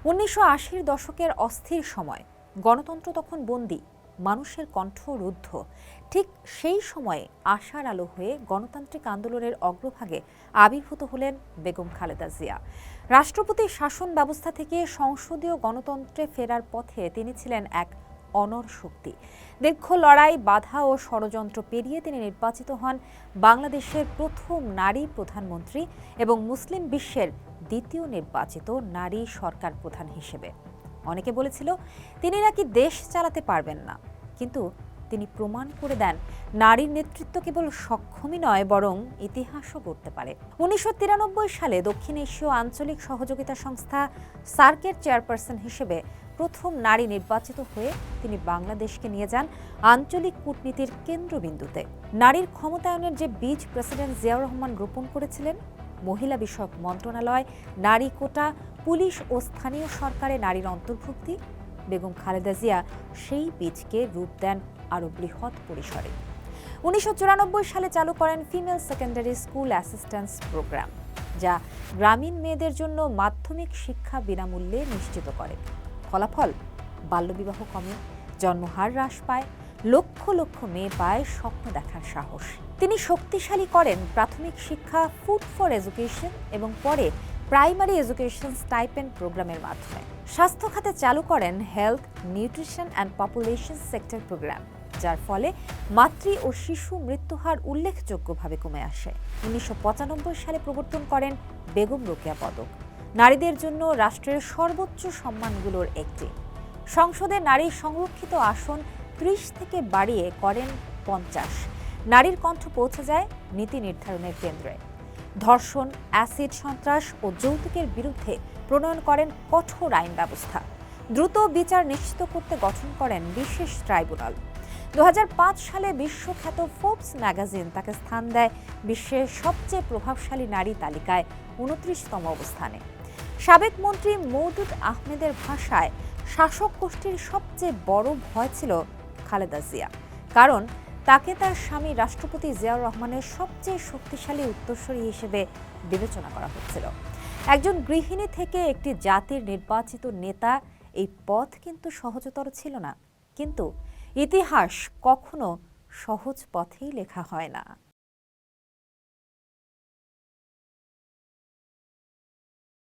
১৯৮০-র দশকের অস্থির সময় গণতন্ত্র তখন বন্দী, মানুষের কণ্ঠ রুদ্ধ। ঠিক সেই সময়ে আশার আলো হয়ে গণতান্ত্রিক আন্দোলনের অগ্রভাগে আবির্ভূত হলেন বেগম খালেদা জিয়া। রাষ্ট্রপতির শাসন ব্যবস্থা থেকে সংসদীয় গণতন্ত্রে ফেরার পথে তিনি ছিলেন এক অনড় শক্তি। দীর্ঘ লড়াই, বাধা ও ষড়যন্ত্র পেরিয়ে তিনি নির্বাচিত হন বাংলাদেশের প্রথম নারী প্রধানমন্ত্রী এবং মুসলিম বিশ্বের দ্বিতীয় নির্বাচিত নারী সরকার প্রধান হিসেবে। অনেকে বলেছিল তিনি নাকি দেশ চালাতে পারবেন না, কিন্তু তিনি প্রমাণ করে দেন নারীর নেতৃত্ব কেবল সক্ষমই নয়, বরং ইতিহাসও গড়তে পারে। ১৯৯৩ সালে দক্ষিণ এশীয় আঞ্চলিক সহযোগিতা সংস্থা সার্কের চেয়ারপারসন হিসেবে প্রথম নারী নির্বাচিত হয়ে তিনি বাংলাদেশকে নিয়ে যান আঞ্চলিক কূটনীতির কেন্দ্রবিন্দুতে। নারীর ক্ষমতায়নের যে বীজ প্রেসিডেন্ট জিয়াউর রহমান রোপণ করেছিলেন, মহিলা বিষয়ক মন্ত্রণালয়, নারী কোটা, পুলিশ ও স্থানীয় সরকারে নারীর অন্তর্ভুক্তি, বেগম খালেদা জিয়া সেই বীজকে রূপ দেন আরও বৃহৎ পরিসরে। ১৯৯৪ সালে চালু করেন female secondary school assistance programme, যা গ্রামীণ মেয়েদের জন্য মাধ্যমিক শিক্ষা বিনামূল্যে নিশ্চিত করে। ফলাফল, বাল্যবিবাহ কমে, জন্মহার হ্রাস পায়, লক্ষ লক্ষ মেয়ে পায় স্বপ্ন দেখার সাহস। তিনি শক্তিশালী করেন প্রাথমিক শিক্ষা ফুড ফর এডুকেশন এবং পরে প্রাইমারি এডুকেশন স্টাইপেন্ড প্রোগ্রামের মাধ্যমে। স্বাস্থ্য খাতে চালু করেন health, nutrition and population sector programme, যার ফলে মাতৃ ও শিশু মৃত্যুহার উল্লেখযোগ্যভাবে কমে আসে। ১৯৯৫ সালে প্রবর্তন করেন বেগম রোকেয়া পদক, নারীদের জন্য রাষ্ট্রের সর্বোচ্চ সম্মানগুলোর একটি। সংসদে নারী সংরক্ষিত আসন ৩০ থেকে বাড়িয়ে করেন ৫০। নারীর কণ্ঠ পৌঁছে যায় নীতি নির্ধারণের কেন্দ্রে। ধর্ষণ, অ্যাসিড সন্ত্রাস ও যৌতুকের বিরুদ্ধে প্রণয়ন করেন কঠোর আইন ব্যবস্থা। দ্রুত বিচার নিশ্চিত করতে গঠন করেন বিশেষ ট্রাইব্যুনাল। ২০০৫ সালে বিশ্বখ্যাত ফোর্বস ম্যাগাজিন তাকে স্থান দেয় বিশ্বের সবচেয়ে প্রভাবশালী নারী তালিকায় ২৯তম অবস্থানে। সাবেক মন্ত্রী মওদুদ আহমেদের ভাষায়, শাসক গোষ্ঠীর সবচেয়ে বড় ভয় ছিল খালেদা জিয়া, কারণ তাকে তার স্বামী রাষ্ট্রপতি জিয়াউর রহমানের সবচেয়ে শক্তিশালী উত্তরসূরি হিসেবে বিবেচনা করা হচ্ছিল। একজন গৃহিণী থেকে একটি জাতির নির্বাচিত নেতা, এই পথ কিন্তু সহজতর ছিল না, কিন্তু ইতিহাস কখনো সহজ পথেই লেখা হয় না।